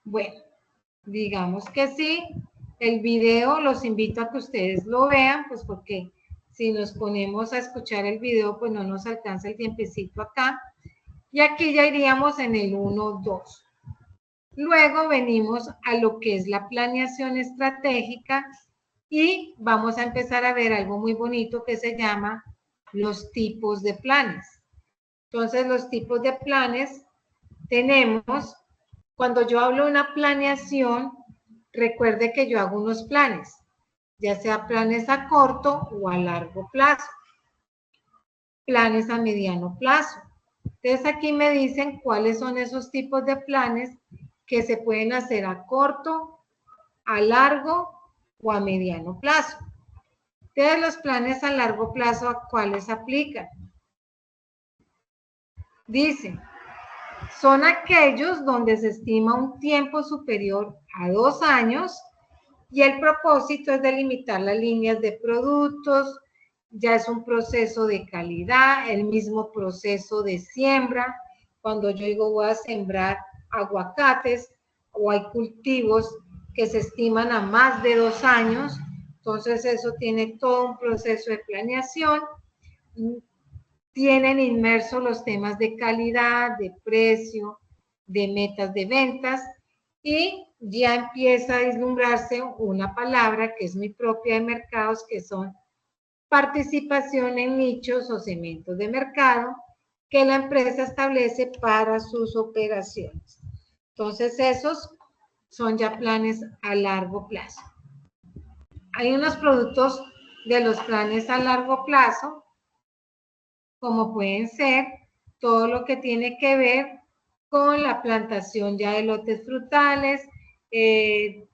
Bueno, digamos que sí. El video los invito a que ustedes lo vean, pues porque si nos ponemos a escuchar el video, pues no nos alcanza el tiempecito acá. Y aquí ya iríamos en el 1, 2. Luego venimos a lo que es la planeación estratégica y vamos a empezar a ver algo muy bonito que se llama los tipos de planes. Entonces, los tipos de planes tenemos, cuando yo hablo de una planeación, recuerde que yo hago unos planes, ya sea planes a corto o a largo plazo, planes a mediano plazo. Entonces aquí me dicen cuáles son esos tipos de planes que se pueden hacer a corto, a largo o a mediano plazo. Entonces los planes a largo plazo, ¿a cuáles aplican? Dice, son aquellos donde se estima un tiempo superior a 2 años y el propósito es delimitar las líneas de productos, ya es un proceso de calidad, el mismo proceso de siembra. Cuando yo digo voy a sembrar aguacates o hay cultivos que se estiman a más de 2 años, entonces eso tiene todo un proceso de planeación. Tienen inmersos los temas de calidad, de precio, de metas de ventas y ya empieza a vislumbrarse una palabra que es muy propia de mercados, que son participación en nichos o segmentos de mercado que la empresa establece para sus operaciones. Entonces, esos son ya planes a largo plazo. Hay unos productos de los planes a largo plazo, como pueden ser todo lo que tiene que ver con la plantación ya de lotes frutales,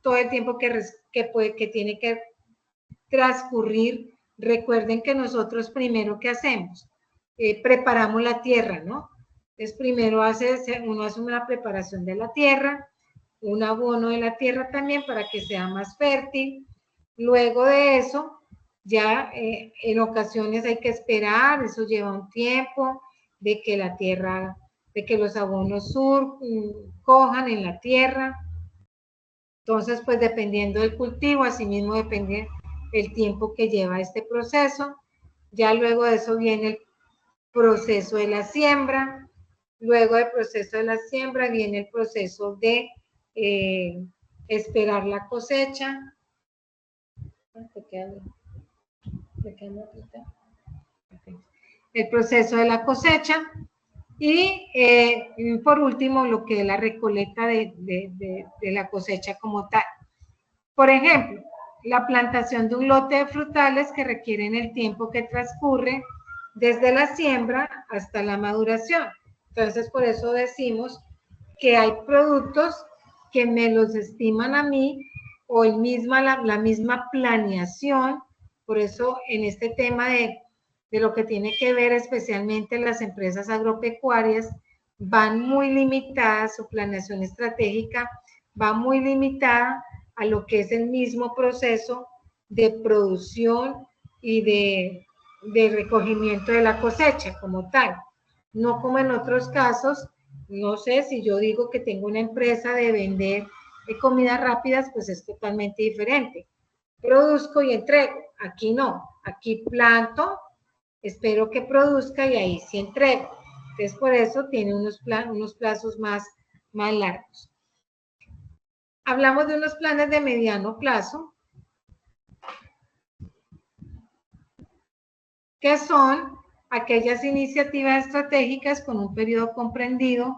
todo el tiempo que tiene que transcurrir. Recuerden que nosotros primero, ¿qué hacemos? Preparamos la tierra, ¿no? Entonces primero uno hace una preparación de la tierra, un abono de la tierra también para que sea más fértil. Luego de eso, ya en ocasiones hay que esperar, eso lleva un tiempo, de que la tierra, de que los abonos cojan en la tierra. Entonces, pues dependiendo del cultivo, asimismo depende el tiempo que lleva este proceso. Ya luego de eso viene el proceso de la siembra. Luego del proceso de la siembra viene el proceso de esperar la cosecha. El proceso de la cosecha y por último lo que es la recolecta de la cosecha como tal. Por ejemplo, la plantación de un lote de frutales que requieren el tiempo que transcurre desde la siembra hasta la maduración. Entonces, por eso decimos que hay productos que me los estiman a mí o la misma planeación. Por eso en este tema de lo que tiene que ver especialmente las empresas agropecuarias, van muy limitadas, su planeación estratégica va muy limitada a lo que es el mismo proceso de producción y de recogimiento de la cosecha como tal. No como en otros casos, no sé, si yo digo que tengo una empresa de vender comidas rápidas, pues es totalmente diferente. Produzco y entrego. Aquí no. Aquí planto, espero que produzca y ahí sí entrego. Entonces, por eso tiene unos plazos más largos. Hablamos de unos planes de mediano plazo, que son aquellas iniciativas estratégicas con un periodo comprendido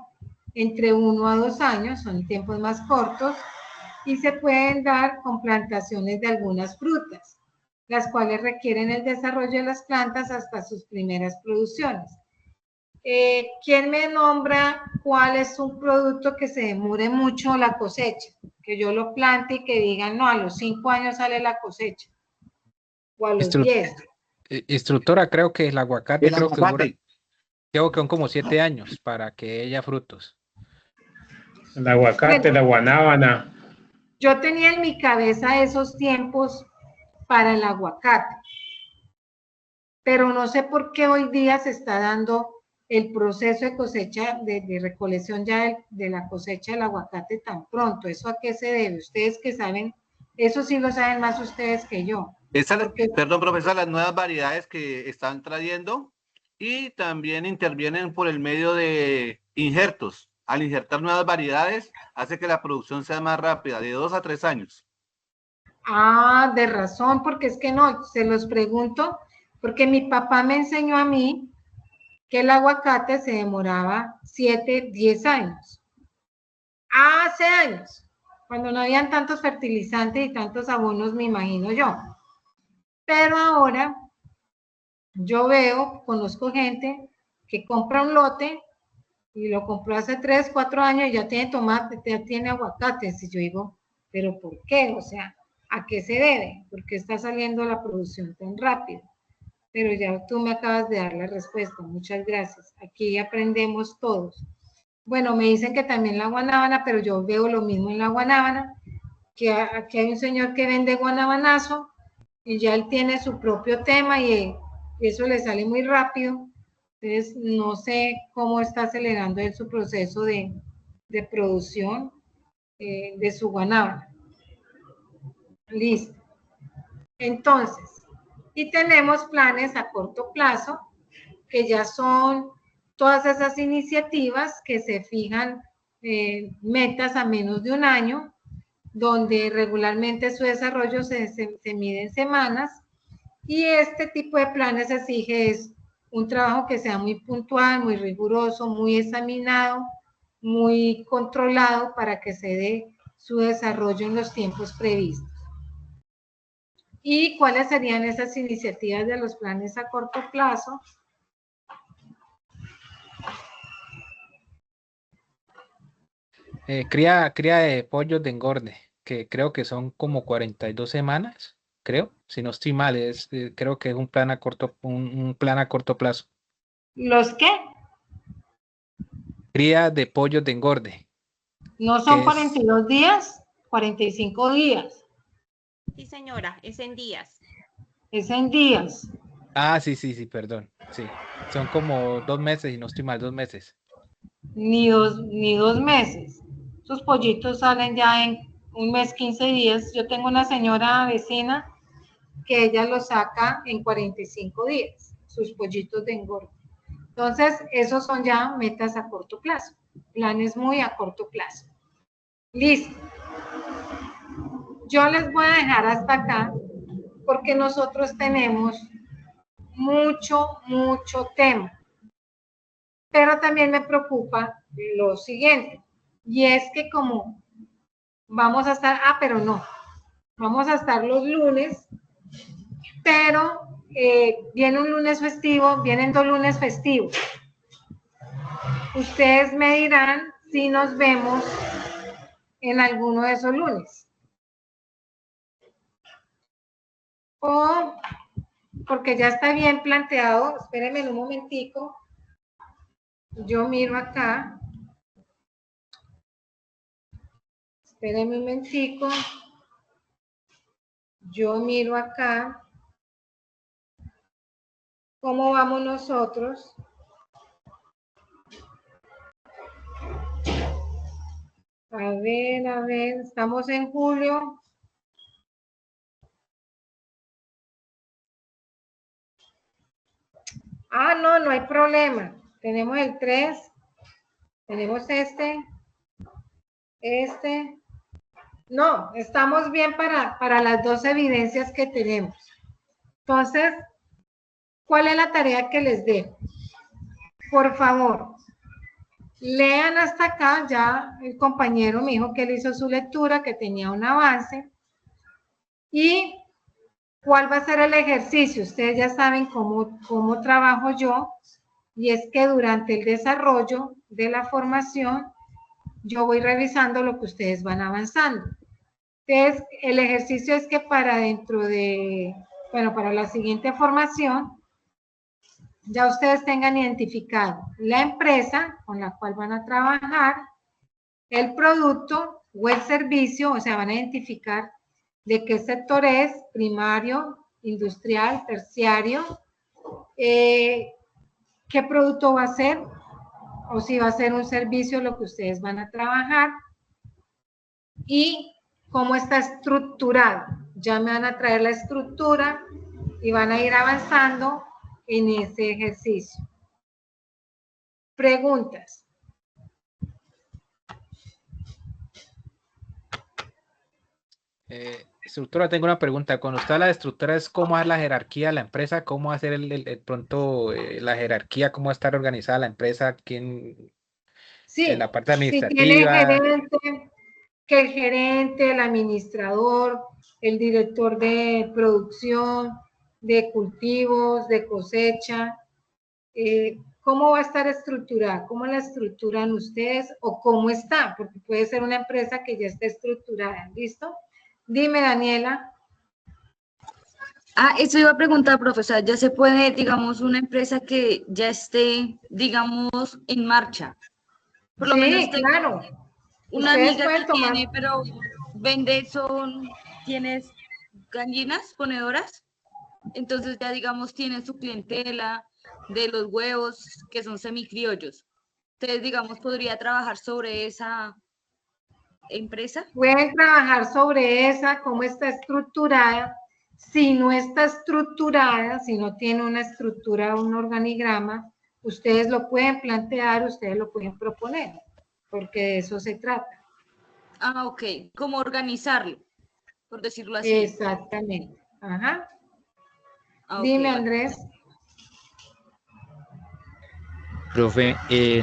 entre 1 a 2 años, son tiempos más cortos, y se pueden dar con plantaciones de algunas frutas, las cuales requieren el desarrollo de las plantas hasta sus primeras producciones. ¿Quién me nombra cuál es un producto que se demore mucho la cosecha? Que yo lo plante y que digan, no, a los 5 años sale la cosecha, o a los 10. Instructora, creo que el aguacate, creo que son como 7 años para que haya frutos. El aguacate, Bueno, la guanábana. Yo tenía en mi cabeza esos tiempos para el aguacate, pero no sé por qué hoy día se está dando el proceso de cosecha, de recolección ya de la cosecha del aguacate tan pronto. ¿Eso a qué se debe? Ustedes que saben, eso sí lo saben más ustedes que yo. Perdón, profesor, las nuevas variedades que están trayendo y también intervienen por el medio de injertos. Al injertar nuevas variedades, hace que la producción sea más rápida, de 2 a 3 años. Ah, de razón, porque es que no, se los pregunto, porque mi papá me enseñó a mí que el aguacate se demoraba 7, 10 años. Hace años, cuando no habían tantos fertilizantes y tantos abonos, me imagino yo. Pero ahora yo conozco gente que compra un lote y lo compró hace 3, 4 años y ya tiene tomate, ya tiene aguacates. Y yo digo, ¿pero por qué? O sea, ¿a qué se debe? ¿Por qué está saliendo la producción tan rápido? Pero ya tú me acabas de dar la respuesta. Muchas gracias. Aquí aprendemos todos. Bueno, me dicen que también la guanábana, pero yo veo lo mismo en la guanábana, que aquí hay un señor que vende guanabanazo y ya él tiene su propio tema y eso le sale muy rápido. Entonces, no sé cómo está acelerando él su proceso de producción de su guanábana. Listo. Entonces, y tenemos planes a corto plazo, que ya son todas esas iniciativas que se fijan metas a menos de un año, donde regularmente su desarrollo se mide en semanas, y este tipo de planes exige es un trabajo que sea muy puntual, muy riguroso, muy examinado, muy controlado para que se dé su desarrollo en los tiempos previstos. ¿Y cuáles serían esas iniciativas de los planes a corto plazo? Cría de pollos de engorde, que creo que son como 42 semanas, creo, si no estoy mal, creo que es un plan a corto plazo. ¿Los qué? Cría de pollos de engorde. ¿No son 42 días? 45 días. Sí, señora, es en días. Es en días. Ah, sí, perdón. Sí, son como 2 meses, y no estoy mal, 2 meses. Ni dos meses. Sus pollitos salen ya en 1 mes, 15 días. Yo tengo una señora vecina que ella los saca en 45 días, sus pollitos de engorde. Entonces, esos son ya metas a corto plazo, planes muy a corto plazo. Listo. Yo les voy a dejar hasta acá porque nosotros tenemos mucho tema. Pero también me preocupa lo siguiente, y es que como vamos a estar, pero no, vamos a estar los lunes, pero viene un lunes festivo, vienen 2 lunes festivos. ustedes me dirán si nos vemos en alguno de esos lunes. O, porque ya está bien planteado, espérenme un momentico, yo miro acá, espérenme un momentico, yo miro acá, ¿cómo vamos nosotros? A ver, estamos en julio. Ah, no, no hay problema. Tenemos el 3, tenemos este. No, estamos bien para las dos evidencias que tenemos. Entonces, ¿cuál es la tarea que les dejo? Por favor, lean hasta acá. Ya el compañero me dijo que él hizo su lectura, que tenía un avance. ¿Y cuál va a ser el ejercicio? Ustedes ya saben cómo trabajo yo, y es que durante el desarrollo de la formación, yo voy revisando lo que ustedes van avanzando. Entonces, el ejercicio es que para la siguiente formación, ya ustedes tengan identificado la empresa con la cual van a trabajar, el producto o el servicio, o sea, van a identificar de qué sector es, primario, industrial, terciario, qué producto va a ser, o si va a ser un servicio lo que ustedes van a trabajar, y cómo está estructurado. Ya me van a traer la estructura y van a ir avanzando en ese ejercicio. Preguntas. Estructura, tengo una pregunta. Cuando está la estructura, es cómo es la jerarquía de la empresa, cómo va a ser la jerarquía, cómo va a estar organizada la empresa, quién Sí, en la parte si tiene administrativa. gerente, que el gerente, el administrador, el director de producción, de cultivos, de cosecha, ¿cómo va a estar estructurada? ¿Cómo la estructuran ustedes o cómo está? Porque puede ser una empresa que ya está estructurada, ¿listo? Dime, Daniela. Eso iba a preguntar, profesor, ¿ya se puede, digamos, una empresa que ya esté, digamos, en marcha? Por lo menos tengo claro. una Ustedes amiga pueden que tomar... tiene, pero tienes gallinas ponedoras, entonces ya, digamos, tiene su clientela de los huevos que son semicriollos. Entonces, digamos, podría trabajar sobre esa empresa. Pueden trabajar sobre esa, cómo está estructurada. Si no está estructurada, si no tiene una estructura, un organigrama, ustedes lo pueden plantear, ustedes lo pueden proponer, porque de eso se trata. Ok, ¿cómo organizarlo? Por decirlo así. Exactamente. Ajá. Dime, Vale. Andrés. Profe,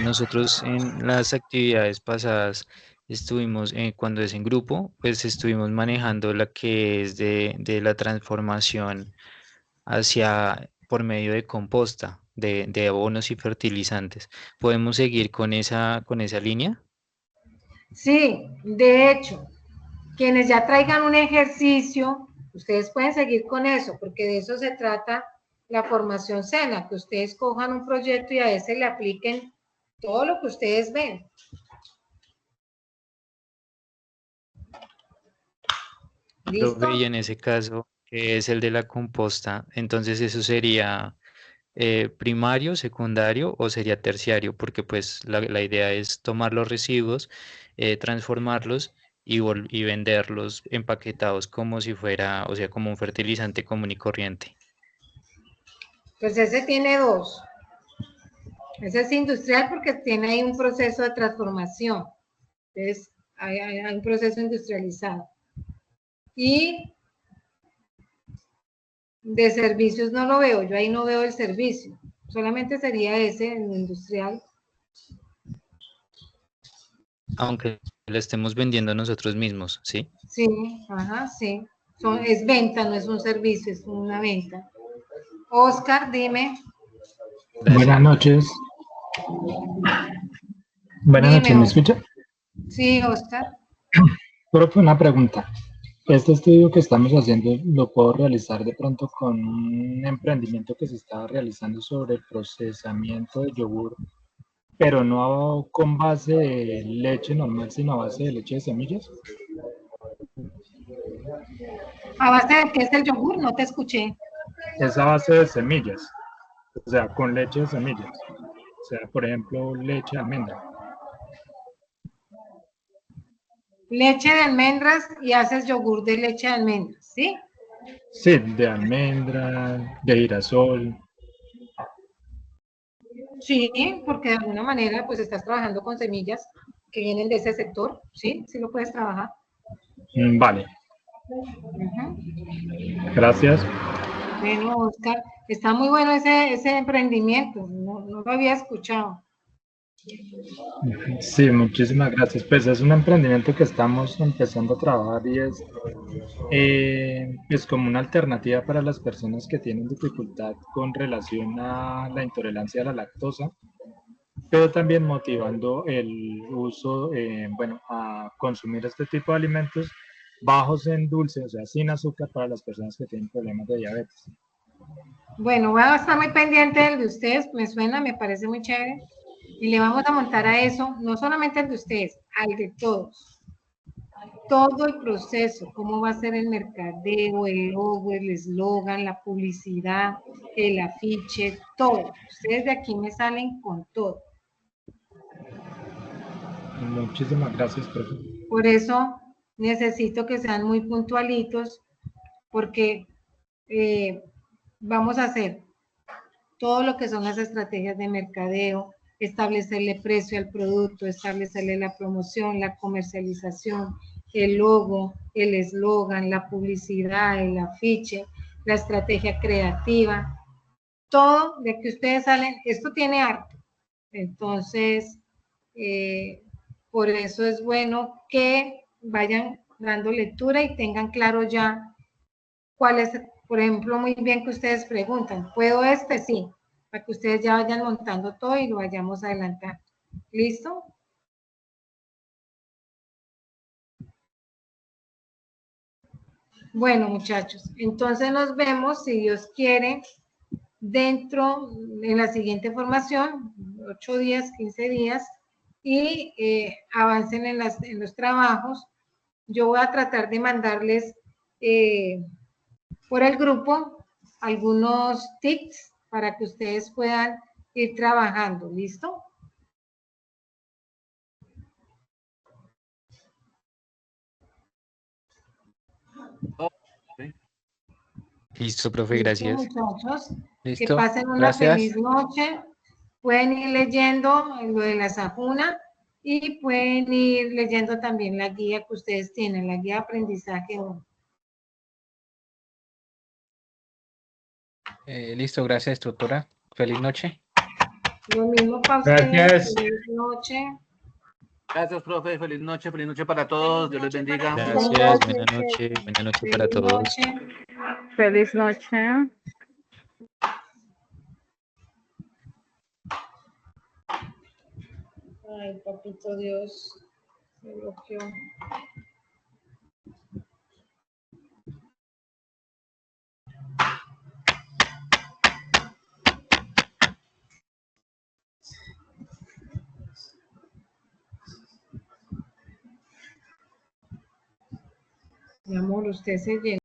nosotros en las actividades pasadas estuvimos, cuando es en grupo, pues estuvimos manejando la que es de la transformación por medio de composta, de abonos y fertilizantes. ¿Podemos seguir con esa línea? Sí, de hecho, quienes ya traigan un ejercicio, ustedes pueden seguir con eso, porque de eso se trata la formación SENA, que ustedes cojan un proyecto y a ese le apliquen todo lo que ustedes ven. ¿Listo? Profe, y en ese caso, que es el de la composta, entonces eso sería primario, secundario o sería terciario, porque pues la idea es tomar los residuos, transformarlos y venderlos empaquetados como si fuera, o sea, como un fertilizante común y corriente. Pues ese tiene dos. Ese es industrial porque tiene ahí un proceso de transformación. Entonces, hay un proceso industrializado. Y de servicios no lo veo, yo ahí no veo el servicio. Solamente sería ese, el industrial. Aunque lo estemos vendiendo nosotros mismos, ¿sí? Sí, ajá, sí. Es venta, no es un servicio, es una venta. Oscar, dime. Gracias. Buenas noches. Buenas noches, Dime, ¿me Oscar. escucha? Sí, Oscar. Profe, una pregunta. Este estudio que estamos haciendo lo puedo realizar de pronto con un emprendimiento que se está realizando sobre el procesamiento de yogur, pero no con base de leche normal, sino a base de leche de semillas. ¿A base de qué es el yogur? No te escuché. Es a base de semillas, o sea, con leche de semillas. O sea, por ejemplo, leche de almendra. Leche de almendras y haces yogur de leche de almendras, ¿sí? Sí, de almendra, de girasol. Sí, porque de alguna manera pues estás trabajando con semillas que vienen de ese sector, ¿sí? Sí lo puedes trabajar. Vale, Ujú. gracias. Bueno, Oscar, está muy bueno ese emprendimiento, no lo había escuchado. Sí, muchísimas gracias. Pues es un emprendimiento que estamos empezando a trabajar y es como una alternativa para las personas que tienen dificultad con relación a la intolerancia a la lactosa, pero también motivando el uso, bueno, a consumir este tipo de alimentos bajos en dulce, o sea, sin azúcar para las personas que tienen problemas de diabetes. Bueno, voy a estar muy pendiente del de ustedes, me suena, me parece muy chévere. Y le vamos a montar a eso, no solamente al de ustedes, al de todos. Todo el proceso, cómo va a ser el mercadeo, el logo, el eslogan, la publicidad, el afiche, todo. Ustedes de aquí me salen con todo. Muchísimas gracias, profe. Por eso necesito que sean muy puntualitos, porque vamos a hacer todo lo que son las estrategias de mercadeo, establecerle precio al producto, establecerle la promoción, la comercialización, el logo, el eslogan, la publicidad, el afiche, la estrategia creativa, todo de que ustedes salen, esto tiene arte. Entonces, por eso es bueno que vayan dando lectura y tengan claro ya cuál es, por ejemplo, muy bien que ustedes preguntan, ¿puedo este? Sí, para que ustedes ya vayan montando todo y lo vayamos a adelantar. ¿Listo? Bueno, muchachos, entonces nos vemos, si Dios quiere, dentro, en la siguiente formación, 8 días, 15 días, y avancen en los trabajos. Yo voy a tratar de mandarles por el grupo algunos tips para que ustedes puedan ir trabajando. ¿Listo? Listo, profe, Listo, gracias. muchachos. Que Listo, pasen una gracias. feliz noche. Pueden ir leyendo lo de la Sajuna y pueden ir leyendo también la guía que ustedes tienen, la guía de aprendizaje 1. Listo, gracias, instructora. Feliz noche. Lo mismo para ustedes. Gracias. Feliz noche. Gracias, profe. Feliz noche para todos. Dios les bendiga. Gracias, buena noche para Feliz todos. noche. Feliz noche. Ay, papito Dios. Se bloqueó. Mi amor, usted se llenó.